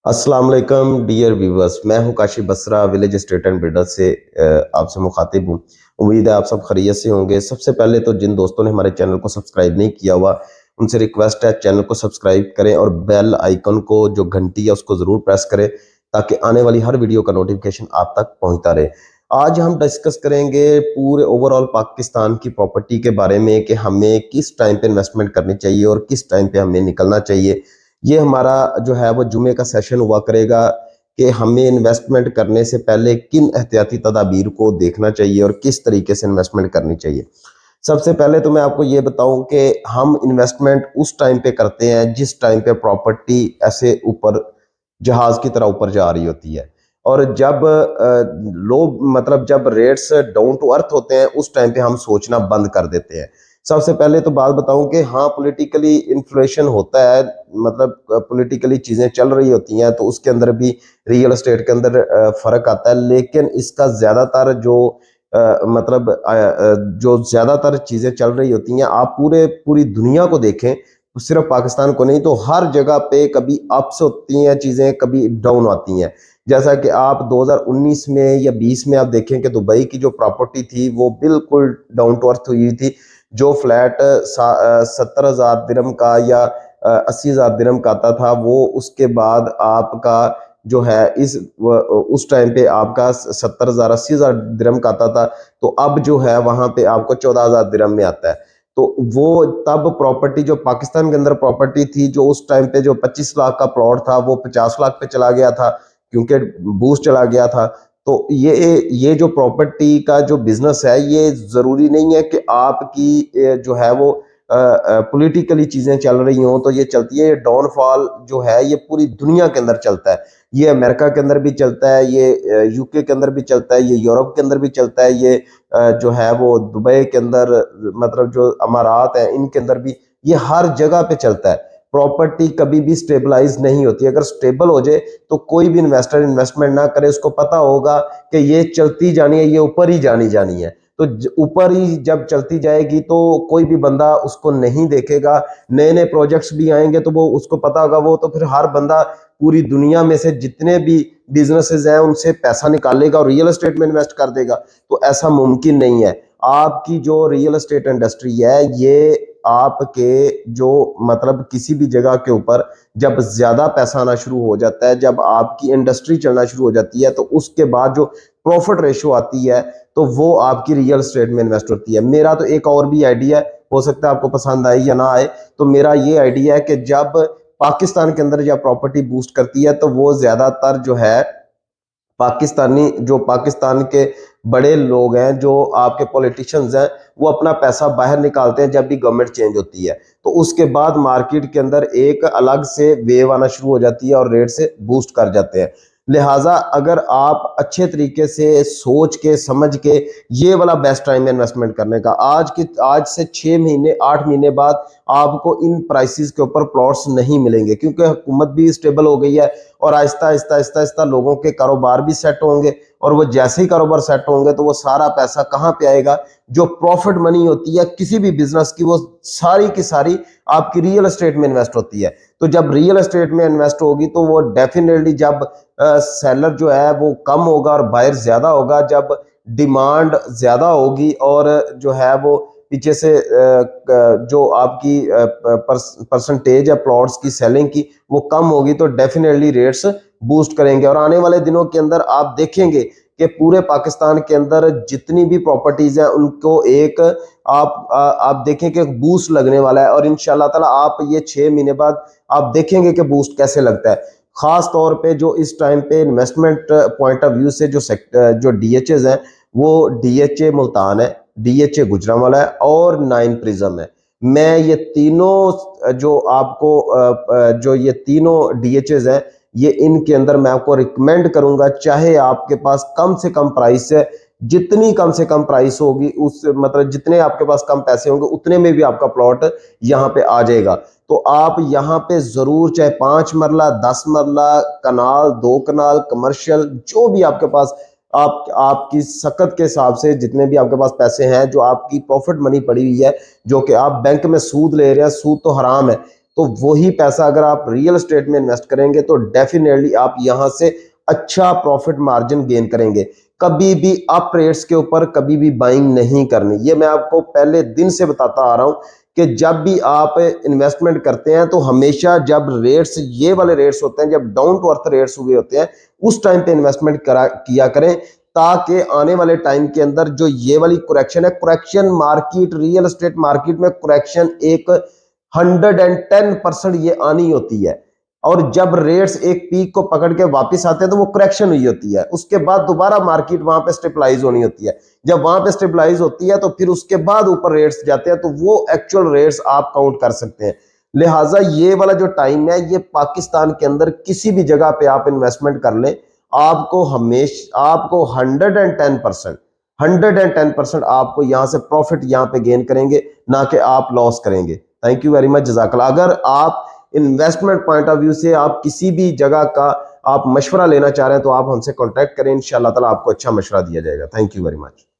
अस्सलाम वालेकुम dear viewers. मैं हूं Kashif Basra village estate and builder से आपसे मुखातिब हूं। उम्मीद है आप सब खैरियत से होंगे। सबसे पहले तो जिन दोस्तों ने हमारे चैनल को सब्सक्राइब नहीं किया हुआ उनसे रिक्वेस्ट है चैनल को सब्सक्राइब करें और बेल आइकन को जो घंटी है उसको ज़रूर प्रेस करें ताकि आने वाली हर वीडियो का नोटिफिकेशन आप तक पहुंचता रहे। आज हम डिस्कस करेंगे पूरे ओवरऑल पाकिस्तान की प्रॉपर्टी के बारे में कि हमें किस टाइम पे इन्वेस्टमेंट करनी चाहिए और किस टाइम पे हमें निकलना चाहिए। ये हमारा जो है वो जुमे का सेशन हुआ करेगा कि हमें इन्वेस्टमेंट करने से पहले किन एहतियाती तदाबीर को देखना चाहिए और किस तरीके से इन्वेस्टमेंट करनी चाहिए। सबसे पहले तो मैं आपको ये बताऊं कि हम इन्वेस्टमेंट उस टाइम पे करते हैं जिस टाइम पे प्रॉपर्टी ऐसे ऊपर जहाज की तरह ऊपर जा रही होती है। और जब लोग मतलब जब रेट्स डाउन टू अर्थ होते हैं उस टाइम पे हम सोचना बंद कर देते हैं। सबसे पहले तो बात बताऊं कि हाँ, पॉलिटिकली इन्फ्लेशन होता है, मतलब पॉलिटिकली चीज़ें चल रही होती हैं तो उसके अंदर भी रियल एस्टेट के अंदर फ़र्क आता है। लेकिन इसका ज़्यादातर जो जो ज़्यादातर चीज़ें चल रही होती हैं, आप पूरी दुनिया को देखें, सिर्फ पाकिस्तान को नहीं तो हर जगह पे कभी अप्स होती हैं चीज़ें, कभी डाउन आती हैं। जैसा कि आप 2019 में या 20 में आप देखें कि दुबई की जो प्रॉपर्टी थी वो बिल्कुल डाउन टू अर्थ हुई थी। जो फ्लैट 70,000 दिरहम का या 80,000 दिरहम का आता था वो उसके बाद आपका जो है उस टाइम पे आपका 70,000 80,000 दिरहम का आता था, तो अब जो है वहां पे आपको 14,000 दिरहम में आता है। तो वो तब प्रॉपर्टी जो पाकिस्तान के अंदर प्रॉपर्टी थी जो उस टाइम पे जो 25 लाख का प्लॉट था वो 50 लाख पे चला गया था क्योंकि बूस्ट चला गया था। तो ये जो प्रॉपर्टी का जो बिजनेस है ये जरूरी नहीं है कि आपकी जो है वो पॉलिटिकली चीजें चल रही हों तो ये चलती है। डाउनफॉल जो है ये पूरी दुनिया के अंदर चलता है। ये अमेरिका के अंदर भी चलता है, ये यूके के अंदर भी चलता है, ये यूरोप के अंदर भी चलता है, ये जो है वो दुबई के अंदर, मतलब जो अमारात है इनके अंदर भी, ये हर जगह पे चलता है। प्रॉपर्टी कभी भी स्टेबलाइज नहीं होती। अगर स्टेबल हो जाए तो कोई भी इन्वेस्टर इन्वेस्टमेंट ना करे, उसको पता होगा कि ये चलती जानी है, ये ऊपर ही जानी जानी है। तो ऊपर ही जब चलती जाएगी तो कोई भी बंदा उसको नहीं देखेगा। नए नए प्रोजेक्ट्स भी आएंगे तो वो उसको पता होगा, वो तो फिर हर बंदा पूरी दुनिया में से जितने भी बिजनेसेस हैं उनसे पैसा निकालेगा और रियल एस्टेट में इन्वेस्ट कर देगा। तो ऐसा मुमकिन नहीं है। आपकी जो रियल एस्टेट इंडस्ट्री है ये आपके जो मतलब किसी भी जगह के ऊपर जब ज्यादा पैसा आना शुरू हो जाता है, जब आपकी इंडस्ट्री चलना शुरू हो जाती है तो उसके बाद जो प्रॉफिट रेशो आती है तो वो आपकी रियल एस्टेट में इन्वेस्ट होती है। मेरा तो एक और भी आइडिया है, हो सकता है आपको पसंद आए या ना आए। तो मेरा ये आइडिया है कि जब पाकिस्तान के अंदर जब प्रॉपर्टी बूस्ट करती है तो वो ज्यादातर जो है पाकिस्तान के बड़े लोग हैं, जो आपके पॉलिटिशियंस हैं, वो अपना पैसा बाहर निकालते हैं जब भी गवर्नमेंट चेंज होती है। तो उसके बाद मार्केट के अंदर एक अलग से वेव आना शुरू हो जाती है और रेट से बूस्ट कर जाते हैं। लिहाजा अगर आप अच्छे तरीके से सोच के समझ के, ये वाला बेस्ट टाइम है इन्वेस्टमेंट करने का। आज से 6 महीने 8 महीने बाद आपको इन प्राइसेस के ऊपर प्लॉट्स नहीं मिलेंगे क्योंकि हुकूमत भी स्टेबल हो गई है और आहिस्ता आहिस्ता आहिस्ता आहिस्ता लोगों के कारोबार भी सेट होंगे। और वो जैसे ही कारोबार सेट होंगे तो वो सारा पैसा कहाँ पे आएगा? जो प्रॉफिट मनी होती है किसी भी बिजनेस की, वो सारी की सारी आपकी रियल एस्टेट में इन्वेस्ट होती है। तो जब रियल एस्टेट में इन्वेस्ट होगी तो वो डेफिनेटली जब सेलर जो है वो कम होगा और बायर ज्यादा होगा, जब डिमांड ज्यादा होगी और जो है वो पीछे से जो आपकी परसेंटेज है प्लॉट्स की सेलिंग की वो कम होगी तो डेफिनेटली रेट्स बूस्ट करेंगे। और आने वाले दिनों के अंदर आप देखेंगे कि पूरे पाकिस्तान के अंदर जितनी भी प्रॉपर्टीज हैं उनको एक आप देखें कि बूस्ट लगने वाला है। और इंशाल्लाह ताला आप ये 6 महीने बाद आप देखेंगे कि बूस्ट कैसे लगता है। खास तौर पे जो इस टाइम पे इन्वेस्टमेंट पॉइंट ऑफ व्यू से जो डीएचएस हैं, वो डीएचए मुल्तान है, डीएचए गुजरांवाला है और 9 प्रिज्म है। मैं ये तीनों जो आपको जो ये तीनों डीएचएस हैं, ये इनके अंदर मैं आपको रिकमेंड करूंगा, चाहे आपके पास कम से कम प्राइस है, जितनी कम से कम प्राइस होगी उस मतलब जितने आपके पास कम पैसे होंगे उतने में भी आपका प्लॉट यहाँ पे आ जाएगा। तो आप यहाँ पे जरूर, चाहे 5 मरला 10 मरला, कनाल 2 कनाल, कमर्शियल, जो भी आपके पास आपकी सकत के हिसाब से जितने भी आपके पास पैसे हैं, जो आपकी प्रॉफिट मनी पड़ी हुई है, जो कि आप बैंक में सूद ले रहे हैं, सूद तो हराम है, तो वही पैसा अगर आप रियल एस्टेट में इन्वेस्ट करेंगे तो डेफिनेटली आप यहां से अच्छा प्रॉफिट मार्जिन गेन करेंगे। कभी भी अप रेट्स के ऊपर कभी भी बाइंग नहीं करनी, ये मैं आपको पहले दिन से बताता आ रहा हूं कि जब भी आप इन्वेस्टमेंट करते हैं तो हमेशा जब रेट्स ये वाले रेट्स होते हैं, जब डाउन टू अर्थ रेट्स हुए होते हैं, उस टाइम पे इन्वेस्टमेंट किया करें, ताकि आने वाले टाइम के अंदर जो ये वाली करेक्शन है, correction market real estate market में करेक्शन एक 110% ये आनी होती है। और जब रेट्स एक पीक को पकड़ के वापस आते हैं तो वो करेक्शन हुई होती है, उसके बाद दोबारा मार्केट वहां पे स्टेबलाइज होनी होती है। जब वहां पे स्टेबलाइज होती है तो फिर उसके बाद ऊपर रेट्स जाते हैं, तो वो एक्चुअल रेट्स आप काउंट कर सकते हैं। लिहाजा ये वाला जो टाइम है, ये पाकिस्तान के अंदर किसी भी जगह पे आप इन्वेस्टमेंट कर लें, आपको 110% आपको यहां से प्रॉफिट यहां पे गेन करेंगे, ना कि आप लॉस करेंगे। थैंक यू वेरी मच, जज़ाकल्लाह। अगर आप इन्वेस्टमेंट पॉइंट ऑफ व्यू से आप किसी भी जगह का आप मशवरा लेना चाह रहे हैं तो आप हमसे कांटेक्ट करें, इंशाल्लाह ताला आपको अच्छा मशवरा दिया जाएगा। Thank you very much.